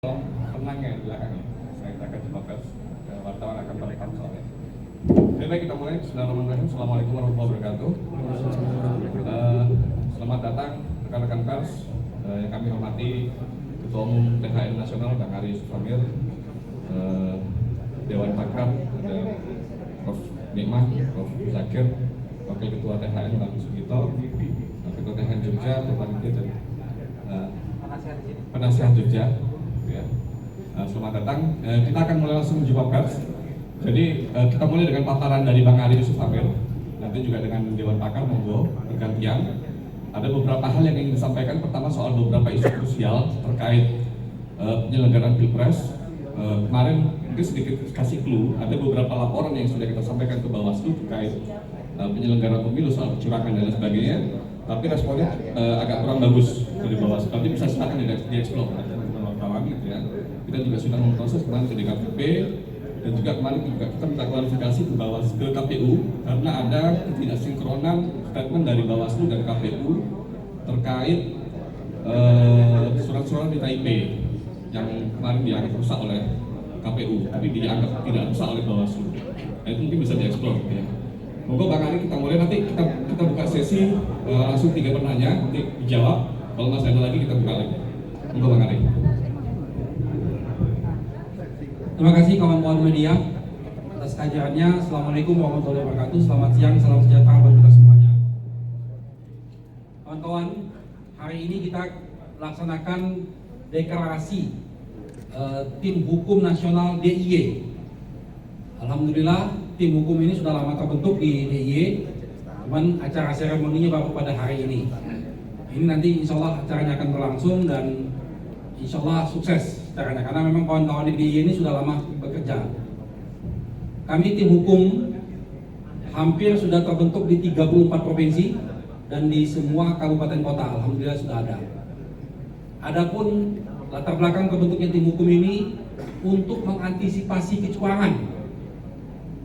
Tenang ya di belakang ya. Saya akan coba pers ke wartawan akan terekam soalnya. Oke, baik, kita mulai. Bismillahirrahmanirrahim. Assalamualaikum warahmatullahi wabarakatuh. Selamat datang rekan-rekan pers yang kami hormati Ketua Umum THN Nasional Bang Ari Yusuf Amir, Dewan Pakar ada Prof. Nikmah, Prof. Zakir, Wakil Ketua THN Bang Sugito, Ketua THN Jogja, Ketua Panitia dan Penasihat Jogja. Ya. Selamat datang. Kita akan mulai langsung jumpa pers. Jadi kita mulai dengan paparan dari Bang Ari Yusuf Amir. Nanti juga dengan Dewan Pakar monggo bergantian. Ada beberapa hal yang ingin disampaikan. Pertama soal beberapa isu krusial terkait penyelenggaraan Pilpres. Kemarin mungkin sedikit kasih clue. Ada beberapa laporan yang sudah kita sampaikan ke Bawaslu terkait penyelenggaraan pemilu soal kecurangan dan lain sebagainya. Tapi responnya agak kurang bagus dari Bawaslu. Nanti bisa silakan dieksplor. Gitu ya. Kita juga sudah memproses kemarin ke DKPP dan juga kemarin juga kita minta klarifikasi ke Bawaslu, ke KPU karena ada ketidaksinkronan statement dari Bawaslu dan KPU terkait surat-surat di Taipei yang kemarin dianggap rusak oleh KPU tapi dianggap tidak rusak oleh Bawaslu. Nah, itu mungkin bisa dieksplor ya. Monggo Bang Ari, kita mulai, nanti kita buka sesi langsung 3 penanya nanti dijawab. Kalau masih ada lagi kita buka lagi. Monggo Bang Ari. Terima kasih kawan-kawan media atas kehadirannya. Assalamualaikum warahmatullahi wabarakatuh. Selamat siang, salam sejahtera bagi kita semuanya. Kawan-kawan, hari ini kita laksanakan deklarasi tim hukum nasional DIY. Alhamdulillah tim hukum ini sudah lama terbentuk di DIY, cuman acara seremoninya baru pada hari ini. Ini nanti insya Allah acaranya akan berlangsung dan insya Allah sukses caranya, karena memang kawan-kawan di DIY ini sudah lama bekerja. Kami tim hukum hampir sudah terbentuk di 34 provinsi dan di semua kabupaten kota, alhamdulillah sudah ada. Adapun latar belakang terbentuknya tim hukum ini untuk mengantisipasi kecurangan.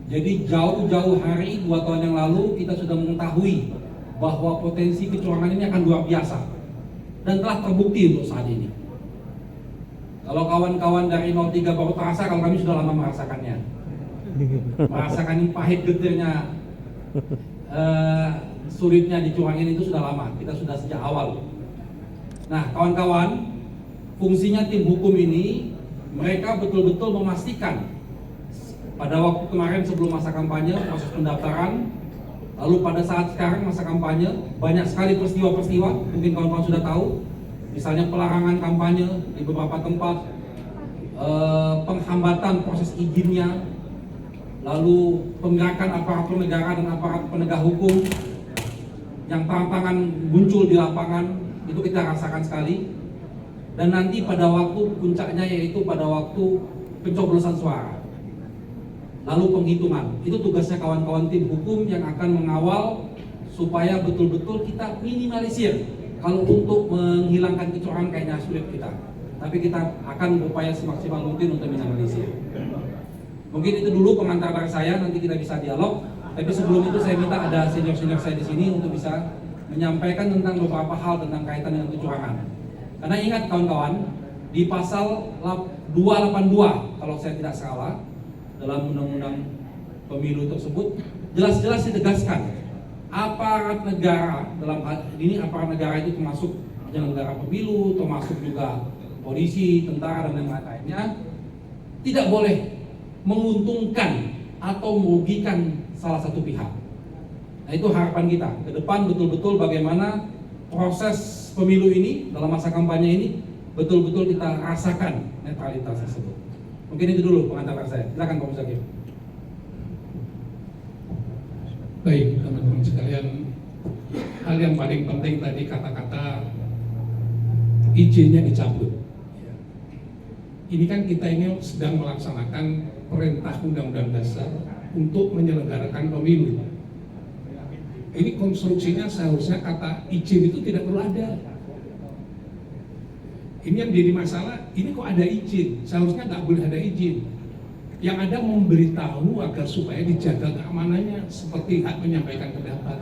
Jadi jauh-jauh hari 2 tahun yang lalu kita sudah mengetahui bahwa potensi kecurangan ini akan luar biasa dan telah terbukti untuk saat ini. Kalau kawan-kawan dari 03 baru terasa, kalau kami sudah lama merasakannya. Merasakan pahit getirnya, sulitnya dicurangin itu sudah lama. Kita sudah sejak awal. Nah, kawan-kawan, fungsinya tim hukum ini, mereka betul-betul memastikan pada waktu kemarin sebelum masa kampanye, proses pendaftaran, lalu pada saat sekarang masa kampanye, banyak sekali peristiwa-peristiwa, mungkin kawan-kawan sudah tahu. Misalnya pelarangan kampanye di beberapa tempat, penghambatan proses izinnya, lalu penggerakan aparatur negara dan aparat penegak hukum yang tantangan muncul di lapangan, itu kita rasakan sekali. Dan nanti pada waktu puncaknya yaitu pada waktu pencoblosan suara, lalu penghitungan, itu tugasnya kawan-kawan tim hukum yang akan mengawal supaya betul-betul kita minimalisir. Kalau untuk menghilangkan kecurangan kayaknya sulit kita, tapi kita akan berupaya semaksimal mungkin untuk minimalisir. Mungkin itu dulu pengantar dari saya, nanti kita bisa dialog. Tapi sebelum itu saya minta ada senior-senior saya di sini untuk bisa menyampaikan tentang beberapa hal tentang kaitan dengan kecurangan. Karena ingat kawan-kawan, di pasal 282 kalau saya tidak salah dalam undang-undang pemilu tersebut jelas-jelas ditegaskan aparat negara, dalam hal ini aparat negara itu termasuk penyelenggara pemilu, termasuk juga polisi, tentara dan lain-lainnya, tidak boleh menguntungkan atau merugikan salah satu pihak. Nah, itu harapan kita ke depan, betul-betul bagaimana proses pemilu ini dalam masa kampanye ini betul-betul kita rasakan netralitas tersebut. Mungkin itu dulu pengantar saya. Silakan Pak Muzakir. Baik, teman-teman sekalian, hal yang paling penting tadi kata-kata izinnya dicabut. Ini kan kita ini sedang melaksanakan perintah Undang-Undang Dasar untuk menyelenggarakan pemilu. Ini konstruksinya seharusnya kata izin itu tidak perlu ada. Ini yang jadi masalah, ini kok ada izin, seharusnya nggak boleh ada izin. Yang ada memberitahu agar supaya dijaga keamanannya seperti hak menyampaikan pendapat,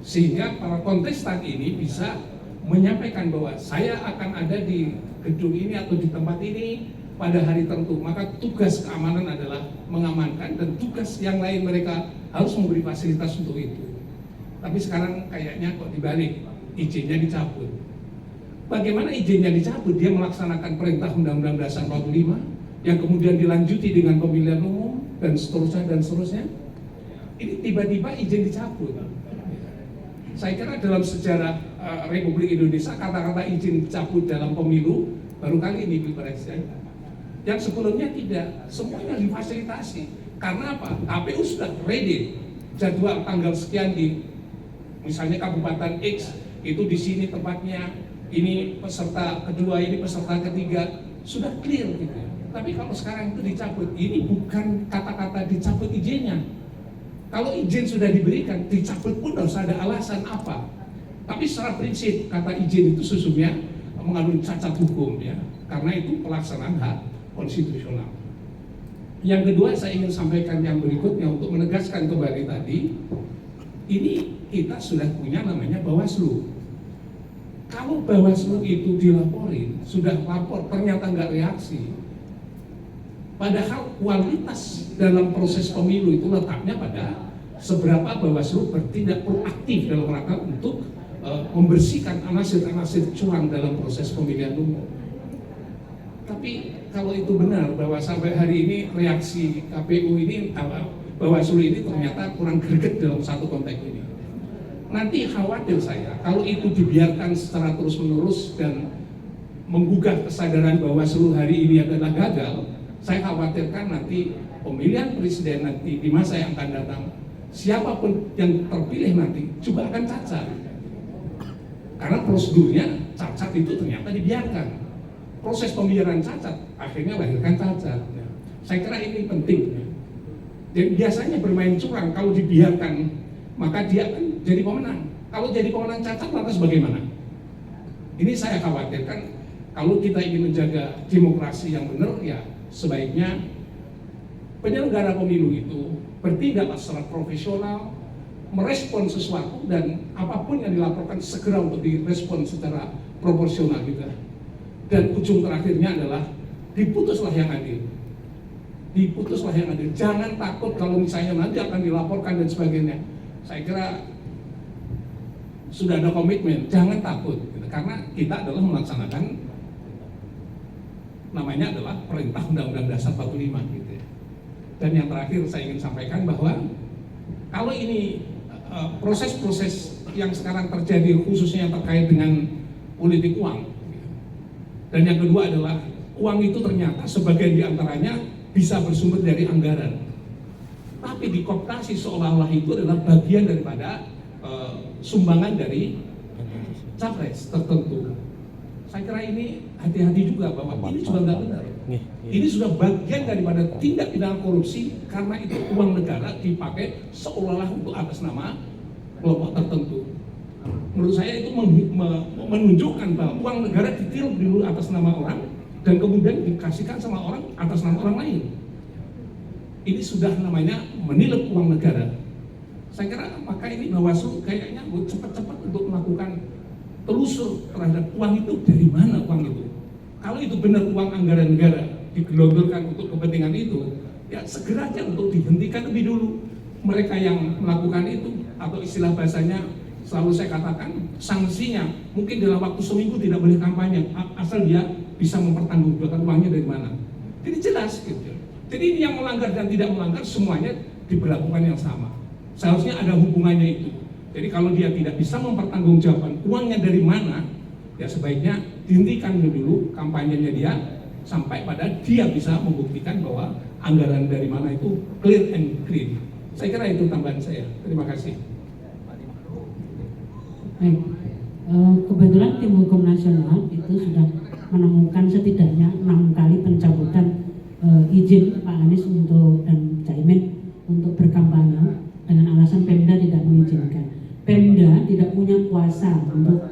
sehingga para kontestan ini bisa menyampaikan bahwa saya akan ada di gedung ini atau di tempat ini pada hari tertentu, maka tugas keamanan adalah mengamankan dan tugas yang lain mereka harus memberi fasilitas untuk itu. Tapi sekarang kayaknya kok dibalik, izinnya dicabut. Bagaimana izinnya dicabut? Dia melaksanakan perintah Undang-Undang Dasar 45 yang kemudian dilanjuti dengan pemilihan umum dan seterusnya dan seterusnya. Ini tiba-tiba izin dicabut. Saya kira dalam sejarah Republik Indonesia kata-kata izin cabut dalam pemilu baru kali ini Pilpres ya. Yang sebelumnya tidak, semuanya difasilitasi. Karena apa? KPU sudah ready jadwal tanggal sekian di misalnya Kabupaten X itu di sini tempatnya, ini peserta kedua, ini peserta ketiga, sudah clear gitu. Tapi kalau sekarang itu dicabut, ini bukan kata-kata dicabut izinnya. Kalau izin sudah diberikan, dicabut pun harus ada alasan apa. Tapi secara prinsip, kata izin itu sesungguhnya mengandung cacat hukum ya, karena itu pelaksanaan hak konstitusional. Yang kedua saya ingin sampaikan yang berikutnya untuk menegaskan kembali tadi, ini kita sudah punya namanya Bawaslu. Kalau Bawaslu itu dilaporin, sudah lapor ternyata nggak reaksi, padahal kualitas dalam proses pemilu itu letaknya pada seberapa Bawaslu bertindak proaktif dalam rangka untuk membersihkan anasir-anasir curang dalam proses pemilihan umum. Tapi kalau itu benar bahwa sampai hari ini reaksi KPU ini, Bawaslu ini ternyata kurang greget dalam satu konteks ini. Nanti khawatir saya kalau itu dibiarkan secara terus-menerus dan menggugah kesadaran Bawaslu hari ini adalah gagal, saya khawatirkan nanti pemilihan presiden nanti di masa yang akan datang, siapapun yang terpilih nanti juga akan cacat. Karena prosedurnya cacat itu ternyata dibiarkan. Proses pembiaran cacat akhirnya lahirkan cacat. Saya kira ini penting. Dan biasanya bermain curang kalau dibiarkan, maka dia akan jadi pemenang. Kalau jadi pemenang cacat, lantas bagaimana? Ini saya khawatirkan kalau kita ingin menjaga demokrasi yang benar, ya sebaiknya penyelenggara pemilu itu bertindak secara profesional, merespon sesuatu dan apapun yang dilaporkan segera untuk direspon secara proporsional juga. Dan ujung terakhirnya adalah diputuslah yang adil. Diputuslah yang adil. Jangan takut kalau misalnya nanti akan dilaporkan dan sebagainya. Saya kira sudah ada komitmen, jangan takut. Karena kita adalah melaksanakan namanya adalah perintah Undang-Undang Dasar 45 gitu ya. Dan yang terakhir saya ingin sampaikan bahwa kalau ini proses-proses yang sekarang terjadi khususnya yang terkait dengan politik uang, dan yang kedua adalah uang itu ternyata sebagian diantaranya bisa bersumber dari anggaran, tapi dikooptasi seolah-olah itu adalah bagian daripada sumbangan dari capres tertentu. Saya kira ini hati-hati juga bahwa ini juga nggak benar. Ini sudah bagian daripada tindak pidana korupsi karena itu uang negara dipakai seolah-olah untuk atas nama kelompok tertentu. Menurut saya itu menunjukkan bahwa uang negara ditiru dulu atas nama orang dan kemudian dikasihkan sama orang atas nama orang lain. Ini sudah namanya menilep uang negara. Saya kira maka ini Bawaslu kayaknya cepat-cepat untuk melakukan telusur terhadap uang itu dari mana uang itu. Kalau itu benar uang anggaran negara digelontorkan untuk kepentingan itu, ya segera aja untuk dihentikan lebih dulu. Mereka yang melakukan itu, atau istilah bahasanya selalu saya katakan sanksinya mungkin dalam waktu seminggu tidak boleh kampanye asal dia bisa mempertanggungjawabkan uangnya dari mana. Jadi jelas gitu. Jadi ini yang melanggar dan tidak melanggar semuanya diberlakukan yang sama. Seharusnya ada hubungannya itu. Jadi kalau dia tidak bisa mempertanggungjawabkan uangnya dari mana, ya sebaiknya dihentikan dulu kampanyenya dia sampai pada dia bisa membuktikan bahwa anggaran dari mana itu clear and clean. Saya kira itu tambahan saya. Terima kasih. Baik, kebetulan tim hukum nasional itu sudah menemukan setidaknya 6 kali pencabutan izin Pak Anies untuk dan Caimin untuk berkampanye dengan alasan Pemda tidak mengizinkan. Pemda tidak punya kuasa untuk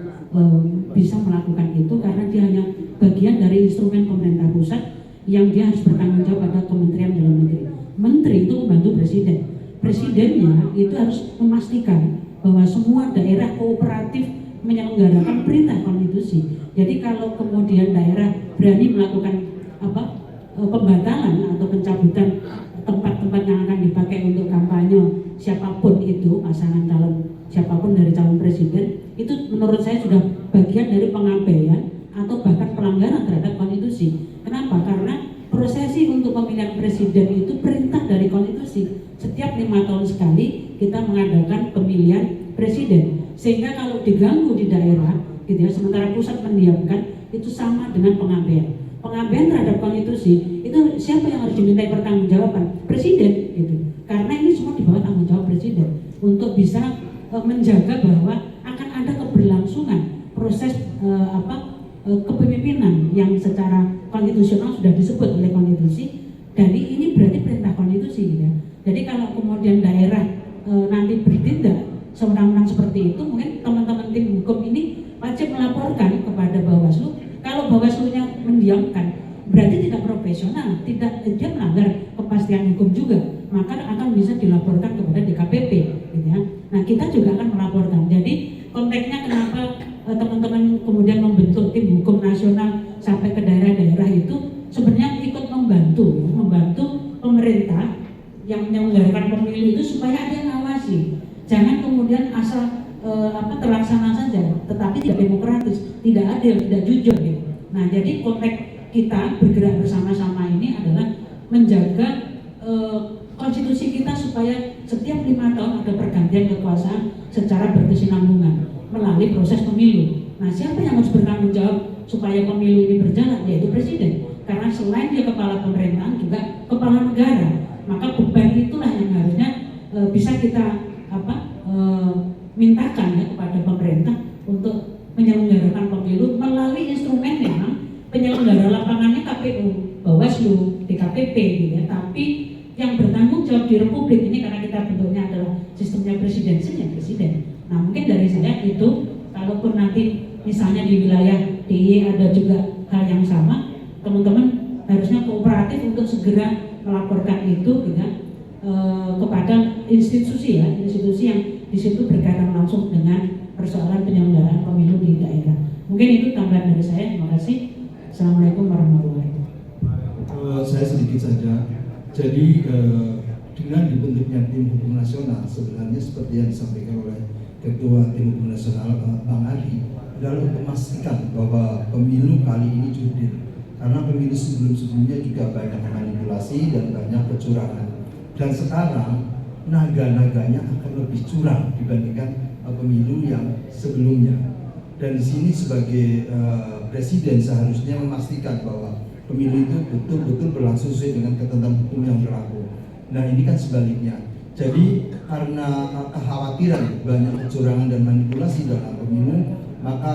bisa melakukan itu karena dia hanya bagian dari instrumen pemerintah pusat yang dia harus bertanggung jawab pada Kementerian Dalam Negeri. Menteri itu membantu presiden. Presidennya itu harus memastikan bahwa semua daerah kooperatif menyelenggarakan perintah konstitusi. Jadi kalau kemudian daerah berani melakukan pembatalan atau pencabutan tempat-tempat yang akan dipakai untuk kampanye siapapun itu, pasangan calon siapapun dari calon presiden, itu menurut saya sudah bagian dari pengabaian atau bahkan pelanggaran terhadap konstitusi. Kenapa? Karena prosesi untuk pemilihan presiden itu perintah dari konstitusi. Setiap 5 tahun sekali kita mengadakan pemilihan presiden, sehingga kalau diganggu di daerah gitu ya, sementara pusat mendiamkan, itu sama dengan pengabaian. Pengabaian terhadap konstitusi itu siapa yang harus dimintai pertanggungjawaban? Presiden gitu. Karena ini semua di bawah tanggung jawab presiden untuk bisa menjaga bahwa akan ada keberlangsungan proses kepemimpinan yang secara konstitusional sudah disebut oleh konstitusi. Dan ini berarti perintah konstitusi gitu ya. Jadi kalau kemudian daerah nanti bertindak sewenang-wenang seperti itu, mungkin teman-teman tim hukum ini wajib melaporkan kepada Bawaslu. Kalau Bawaslu-nya mendiamkan, berarti tidak profesional, dia melanggar kepastian hukum juga, maka akan bisa dilaporkan kepada DKPP, gitu ya. Nah, kita juga akan melaporkan. Jadi konteksnya kenapa teman-teman kemudian membentuk tim hukum nasional sampai ke daerah-daerah itu sebenarnya ikut membantu pemerintah yang menyelenggarakan pemilu itu supaya ada yang ngawasi. Jangan kemudian asal terlaksana saja, tetapi tidak demokratis, tidak adil, tidak jujur gitu. Nah, jadi konteks kita bergerak bersama-sama ini adalah menjaga konstitusi kita supaya setiap 5 tahun ada pergantian kekuasaan secara berkesinambungan melalui proses pemilu. Nah, siapa yang harus bertanggung jawab supaya pemilu ini berjalan? Yaitu presiden. Karena selain dia kepala pemerintahan juga kepala negara, maka beban itulah yang harusnya bisa kita mintakan ya kepada pemerintah untuk menyelenggarakan pemilu melalui instrumen memang penyelenggara lapangannya KPU, Bawaslu, DKPP gitu ya. Tapi yang bertanggung jawab di Republik ini karena kita bentuknya adalah sistemnya presidensial ya presiden. Nah, mungkin dari saya itu, kalaupun nanti misalnya di wilayah DIY ada juga hal yang sama, teman-teman harusnya kooperatif untuk segera melaporkan itu gitu ya, kepada institusi ya, institusi yang di situ berkaitan langsung dengan persoalan penyelenggaraan pemilu di daerah. Mungkin itu tambahan dari saya. Terima kasih. Assalamualaikum warahmatullahi wabarakatuh. Saya sedikit saja. Jadi dengan dibentuknya tim hukum nasional, sebenarnya seperti yang disampaikan oleh Ketua Tim Hukum Nasional Bang Adi, adalah untuk memastikan bahwa pemilu kali ini jurdil. Karena pemilu sebelum-sebelumnya juga banyak manipulasi dan banyak kecurangan. Dan sekarang naga-naganya akan lebih curang dibandingkan pemilu yang sebelumnya. Dan di sini sebagai presiden seharusnya memastikan bahwa pemilu itu betul-betul berlangsung sesuai dengan ketentuan hukum yang berlaku. Nah, ini kan sebaliknya. Jadi karena kekhawatiran banyak kecurangan dan manipulasi dalam pemilu, maka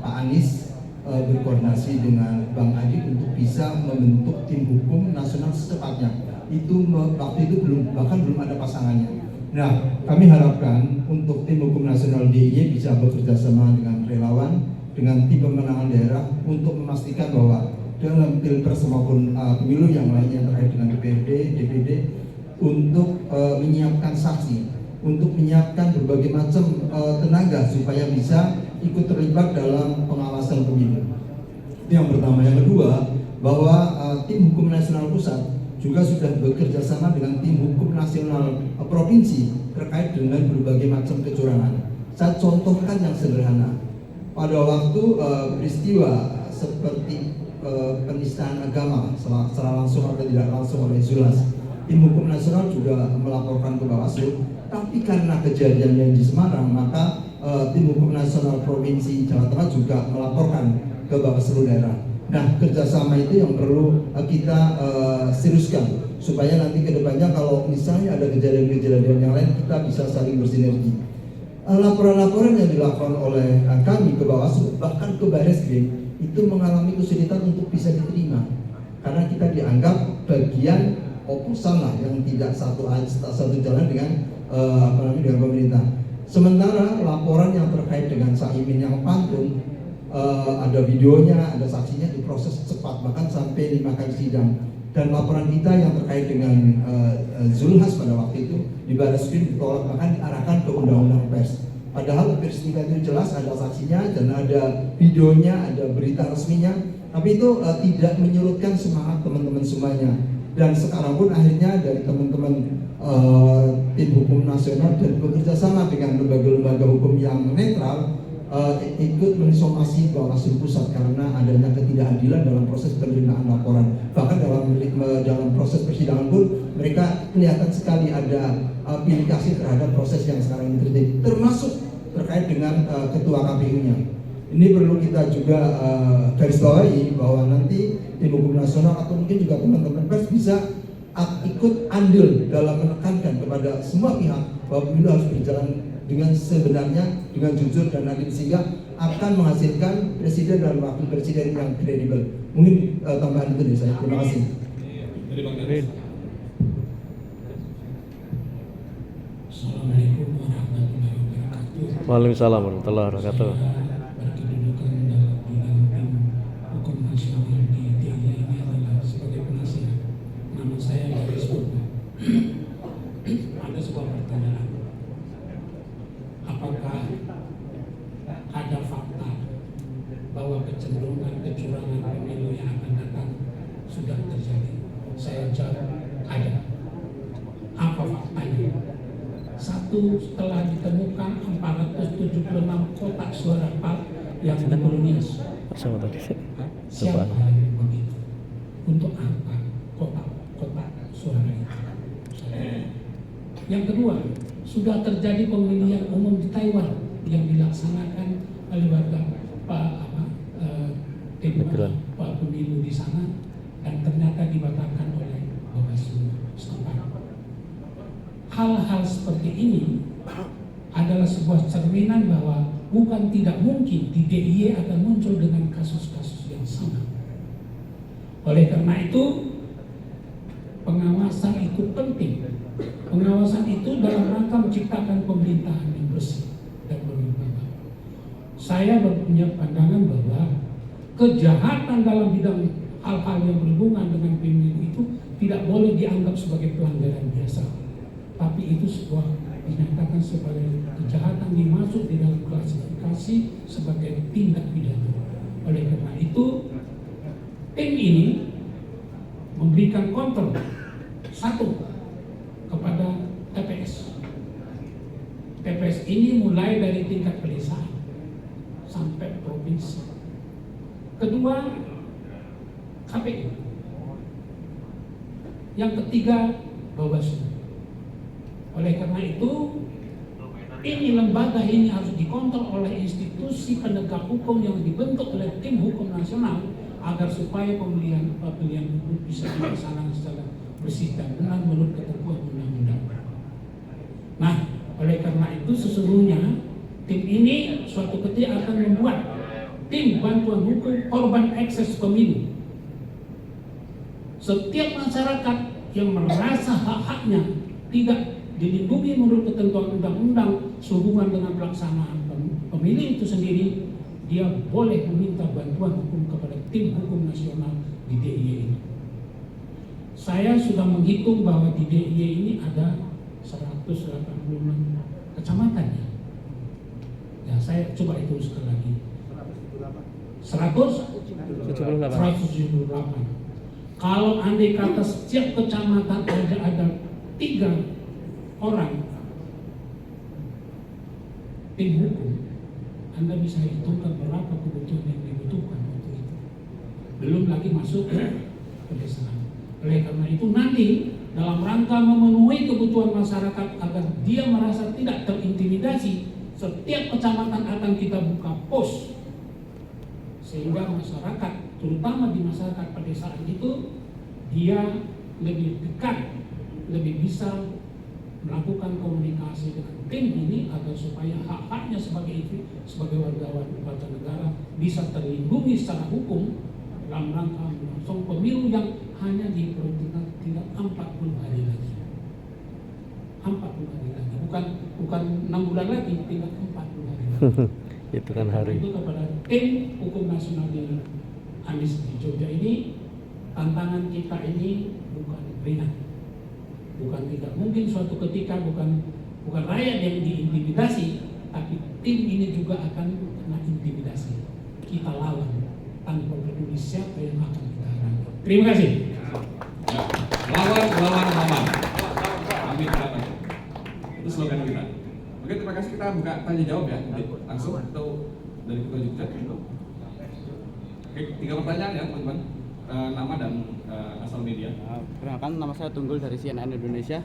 Pak Anies berkoordinasi dengan Bang Adi untuk bisa membentuk tim hukum nasional secepatnya. Itu waktu itu bahkan belum ada pasangannya. Nah, kami harapkan untuk tim hukum nasional DIY bisa bekerja sama dengan relawan, dengan tim pemenangan daerah untuk memastikan bahwa dalam pilpres maupun pemilu yang lainnya terkait dengan DPRD, DPD, untuk menyiapkan saksi, untuk menyiapkan berbagai macam tenaga supaya bisa ikut terlibat dalam pengawasan pemilu. Itu yang pertama. Yang kedua, bahwa tim hukum nasional pusat juga sudah bekerja sama dengan tim hukum nasional provinsi terkait dengan berbagai macam kecurangan. Saya contohkan yang sederhana. Pada waktu peristiwa seperti penistaan agama secara langsung atau tidak langsung oleh Zulhas, tim hukum nasional juga melaporkan ke Bawaslu. Tapi karena kejadian yang di Semarang, maka tim hukum nasional provinsi Jawa Tengah juga melaporkan ke Bawaslu daerah. Nah, kerjasama itu yang perlu kita seriuskan supaya nanti kedepannya kalau misalnya ada kejadian-kejadian yang lain kita bisa saling bersinergi. Laporan-laporan yang dilakukan oleh kami ke Bawaslu bahkan ke Barreskrim itu mengalami kesulitan untuk bisa diterima karena kita dianggap bagian oposan lah yang tidak satu jalan dengan dengan pemerintah. Sementara laporan yang terkait dengan Caimin yang pantun ada videonya, ada saksinya, diproses cepat bahkan sampai 5 kali sidang. Dan laporan kita yang terkait dengan Zulhas pada waktu itu di Barreskrim ditolak, bahkan diarahkan ke Undang-Undang Pers. Padahal peristiwa itu jelas ada saksinya dan ada videonya, ada berita resminya, tapi itu tidak menyurutkan semangat teman-teman semuanya. Dan sekarang pun akhirnya dari teman-teman tim hukum nasional dan bekerja sama dengan lembaga-lembaga hukum yang netral ikut mensomasi Bawaslu Pusat karena adanya ketidakadilan dalam proses penerimaan laporan. Bahkan dalam proses persidangan pun mereka kelihatan sekali ada pilih kasih terhadap proses yang sekarang ini terjadi, termasuk terkait dengan ketua KPU-nya. Ini perlu kita juga garis bawahi bahwa nanti tim hukum nasional atau mungkin juga teman-teman pers bisa ikut andil dalam menekankan kepada semua pihak bahwa pemilu harus berjalan dengan sebenarnya, dengan jujur dan adil, sehingga akan menghasilkan presiden dan wakil presiden yang kredibel. Mungkin tambahan itu dari saya. Terima kasih. Dari Bang David. Assalamualaikum warahmatullahi wabarakatuh. Waalaikumsalam warahmatullahi wabarakatuh. Berkedudukan dalam bidang tim hukum nasional di DIY ini adalah sebagai penasihat. Nama saya Garis Purba. Ada sebuah pertanyaan. Apakah ada fakta bahwa kecenderungan kecurangan pemilu yang akan datang sudah terjadi? Saya jawab ada. Apa faktanya? Satu, setelah ditemukan 476 kotak suara PAL yang dikomunis. Siapa yang begitu? Untuk apa kotak-kotak suara itu? Yang kedua, sudah terjadi pemilihan umum di Taiwan yang dilaksanakan oleh warga Pak pemilu di sana dan ternyata dibatalkan oleh Bawaslu setempat. Hal-hal seperti ini adalah sebuah cerminan bahwa bukan tidak mungkin di DIY akan muncul dengan kasus-kasus yang sama. Oleh karena itu, pengawasan itu penting. Pengawasan itu dalam rangka menciptakan pemerintahan yang bersih dan berwibawa. Saya punya pandangan bahwa kejahatan dalam bidang hal-hal yang berhubungan dengan pemilu itu tidak boleh dianggap sebagai pelanggaran biasa, tapi itu sebuah dinyatakan sebagai kejahatan dimasuk di dalam klasifikasi sebagai tindak pidana. Oleh karena itu, tim ini memberikan kontrol satu kepada TPS. TPS ini mulai dari tingkat pedesaan sampai provinsi. Kedua, KPU. Yang ketiga, Bawaslu. Oleh karena itu, ini lembaga ini harus dikontrol oleh institusi penegak hukum yang dibentuk oleh tim hukum nasional agar supaya pemilihan hukum bisa dilaksanakan secara bersih dan benar menurut ketentuan undang-undang. Nah, oleh karena itu sesungguhnya tim ini suatu ketika akan membuat tim bantuan hukum korban ekses pemilu. Setiap masyarakat yang merasa hak-haknya tidak dilindungi menurut ketentuan undang-undang sehubungan dengan pelaksanaan pemilu itu sendiri, dia boleh meminta bantuan hukum kepada tim hukum nasional di DIY ini. Saya sudah menghitung bahwa di DIY ini ada 186 kecamatan. Ya, saya coba hitung sekali lagi. 178. Kalau andai kata setiap kecamatan ada 3 orang tim hukum, Anda bisa hitungkan berapa kebutuhan yang dibutuhkan untuk itu. Belum lagi masuk ke pedesaan. Oleh karena itu nanti dalam rangka memenuhi kebutuhan masyarakat agar dia merasa tidak terintimidasi, setiap kecamatan akan kita buka pos sehingga masyarakat, terutama di masyarakat pedesaan itu, dia lebih dekat, lebih bisa melakukan komunikasi dengan tim ini agar supaya hak-haknya sebagai warga negara bisa terlindungi secara hukum dalam rangka melangsung pemilu yang hanya diperuntukkan tinggal 40 hari lagi. 40 hari lagi, bukan 6 bulan lagi, tinggal 40 hari lagi. Itu kan hari. Itu kepada tim hukum nasional di Anies di Jogja ini, tantangan kita ini bukan ringan. Bukan tidak mungkin suatu ketika bukan rakyat yang diintimidasi, tapi tim ini juga akan kena intimidasi. Kita lawan tanpa peduli siapa yang akan kita hadapi. Terima kasih. Ya. Lawan. Amin. Itu slogan kita. Oke, terima kasih. Kita buka tanya jawab ya. Langsung atau dari Ketua Jogja. Oke, 3 pertanyaan ya teman-teman. Nama dan asal media. Perkenalkan, nama saya Tunggul dari CNN Indonesia.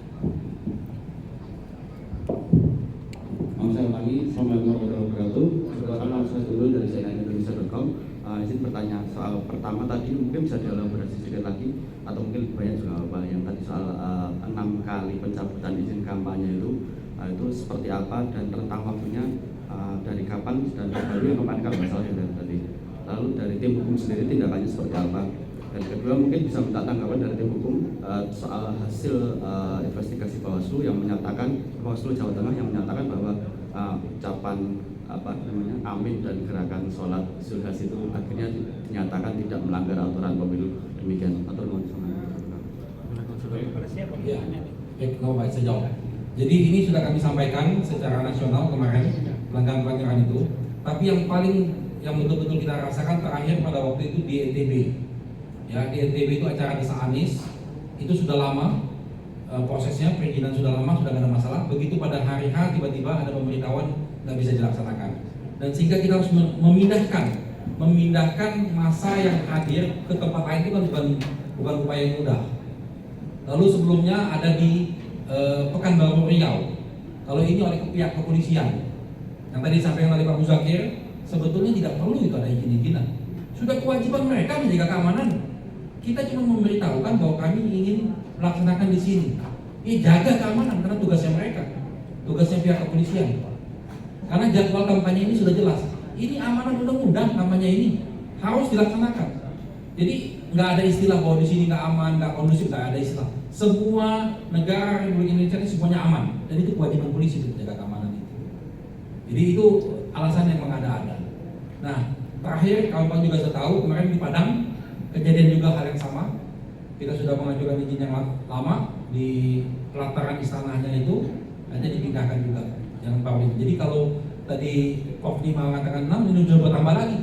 Nama saya Ulangi, Assalamualaikum warahmatullahi wabarakatuh. Perkenalkan, nama saya Tunggul dari CNN Indonesia.com. Izin bertanya soal pertama tadi, mungkin bisa dielaborasi sedikit lagi atau mungkin banyak juga apa yang tadi soal 6 kali pencabutan izin kampanye itu seperti apa dan rentang waktunya dari kapan dan baru kapan kalau masalah yang tadi. Lalu dari tim hukum sendiri tindakannya seperti apa? Dan kedua mungkin bisa minta tanggapan dari tim hukum soal hasil investigasi Bawaslu yang menyatakan Bawaslu Jawa Tengah yang menyatakan bahwa ucapan amin dan gerakan sholat Zulhas itu akhirnya dinyatakan tidak melanggar aturan pemilu. Demikian. Ya, baik, saya jawab. Jadi ini sudah kami sampaikan secara nasional kemarin pelanggaran itu. Tapi yang betul-betul kita rasakan terakhir pada waktu itu di NTB. Ya, di NTB itu acara Desa Anies itu sudah lama prosesnya, perizinan sudah lama, sudah tidak ada masalah. Begitu pada hari H tiba-tiba ada pemberitahuan nggak bisa dilaksanakan. Dan sehingga kita harus memindahkan massa yang hadir ke tempat lain itu kan bukan upaya yang mudah. Lalu sebelumnya ada di Pekanbaru Riau. Kalau ini oleh pihak kepolisian, yang tadi disampaikan oleh Pak Muzakir, sebetulnya tidak perlu itu ada izin-izinan. Sudah kewajiban mereka menjaga keamanan. Kita cuma memberitahukan bahwa kami ingin melaksanakan di sini. Jaga keamanan karena tugasnya mereka, tugasnya pihak kepolisian. Karena jadwal kampanye ini sudah jelas. Ini amanat undang-undang kampanye ini harus dilaksanakan. Jadi nggak ada istilah bahwa di sini nggak aman, nggak kondusif, nggak ada istilah. Semua negara Republik Indonesia ini semuanya aman dan itu kewajiban polisi untuk menjaga keamanan itu. Jadi itu alasan yang mengada-ada. Nah, terakhir kawan-kawan juga sudah tahu kemarin di Padang kejadian juga hal yang sama. Kita sudah mengajukan izin yang lama di pelataran istananya itu, hanya dipindahkan juga yang baru. Jadi kalau tadi Prof. Nima mengatakan 6, ini sudah bertambah lagi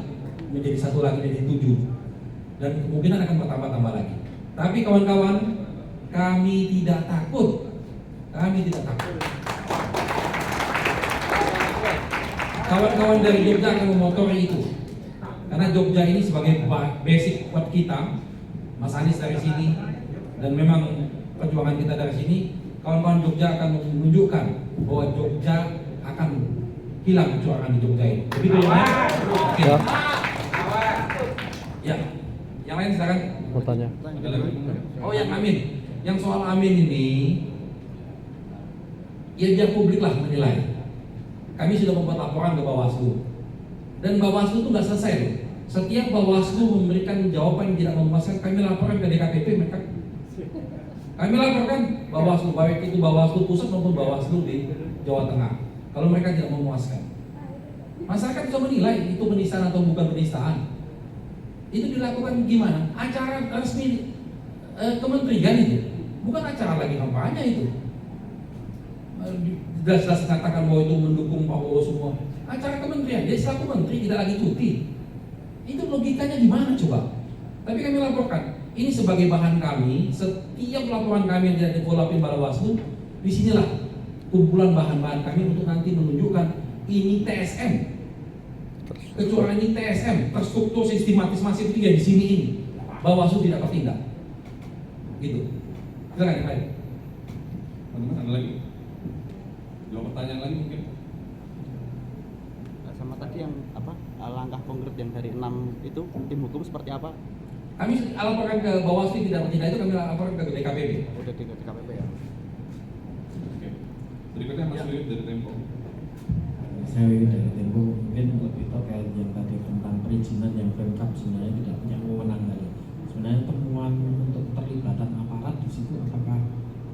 menjadi 1 lagi dari 7 dan kemungkinan akan bertambah lagi. Tapi kawan-kawan, kami tidak takut. Kawan-kawan dari Jogja akan memotori itu. Karena Jogja ini sebagai basic buat kita, Mas Anies dari sini, dan memang perjuangan kita dari sini, kawan-kawan Jogja akan menunjukkan bahwa Jogja akan hilang kecurangan di Jogja ini. Begitu ya? Ya. Yang lain silakan. Bertanya. Oh, yang amin. Yang soal amin ini, ya biar publik lah menilai. Kami sudah membuat laporan ke Bawaslu. Dan Bawaslu itu nggak selesai loh. Setiap Bawaslu memberikan jawaban yang tidak memuaskan, kami laporkan ke DKPP mereka. Kami laporkan Bawaslu, baik itu Bawaslu pusat maupun Bawaslu di Jawa Tengah. Kalau mereka tidak memuaskan, masyarakat bisa menilai itu penistaan atau bukan penistaan. Itu dilakukan gimana? Acara resmi kementerian itu, bukan acara lagi kampanye itu. Jelas-jelas katakan bahwa itu mendukung Pak Prabowo semua. Acara kementerian, dia selaku menteri tidak lagi cuti. Itu logikanya gimana coba? Tapi kami laporkan. Ini sebagai bahan kami, setiap laporan kami yang tidak di-follow-up pada Bawaslu, disinilah kumpulan bahan-bahan kami untuk nanti menunjukkan ini TSM. Kecurangan ini TSM, terstruktur sistematis masif itu ya di sini ini. Bawaslu tidak bertindak. Gitu. Silakan baik. Teman-teman ada lagi? 2 pertanyaan lagi mungkin. Sama tadi yang langkah konkret yang dari 6 itu tim hukum seperti apa? Kami laporkan ke Bawaslu tidak bertindak itu kami laporkan ke DKPP. Udah di KPP ya. Oke. Berikutnya Mas Wiwit dari Tempo. Saya dari Tempo mungkin lebih terkait yang tadi tentang perizinan yang Pemkab sebenarnya tidak punya wewenang tadi. Sebenarnya temuan untuk keterlibatan aparat di situ apakah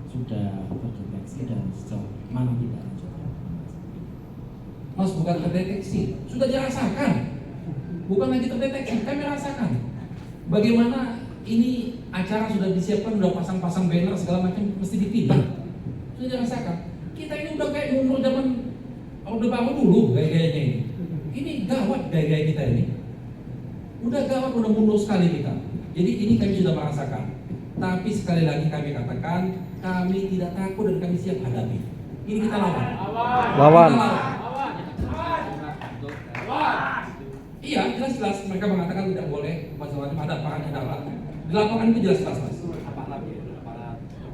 sudah terdeteksi dan sejauh mana tidak? Mas, bukan terdeteksi, sudah dirasakan. Bukan lagi terdeteksi, kami rasakan. Bagaimana ini acara sudah disiapkan, sudah pasang-pasang banner segala macam mesti dipindah. Sudah dirasakan. Kita ini udah kayak umur zaman Orde Baru dulu gaya-gayanya ini. Ini gawat gaya-gaya kita ini. Udah gawat, udah mundur sekali kita. Jadi ini kami sudah merasakan. Tapi sekali lagi kami katakan, kami tidak takut dan kami siap hadapi. Ini kita lawan. Lawan. Kita lawan. Iya, jelas-jelas mereka mengatakan tidak boleh macam-macam, ada aparatnya dalam. Di lapangan itu jelas-jelas, Mas.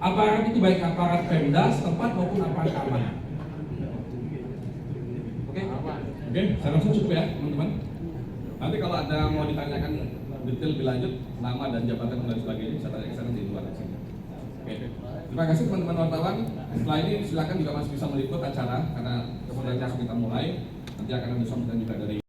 Aparat itu baik aparat Pemda setempat maupun aparat keamanan. Oke, saya rasa cukup ya teman-teman. Nanti kalau ada mau ditanyakan detail lebih lanjut, nama dan jabatan dan sebagainya bisa tanya ke sana di luar sini. Oke, terima kasih teman-teman wartawan. Setelah ini silakan juga masih bisa meliput acara karena sebenarnya kita mulai. Nanti akan ada sambutan juga dari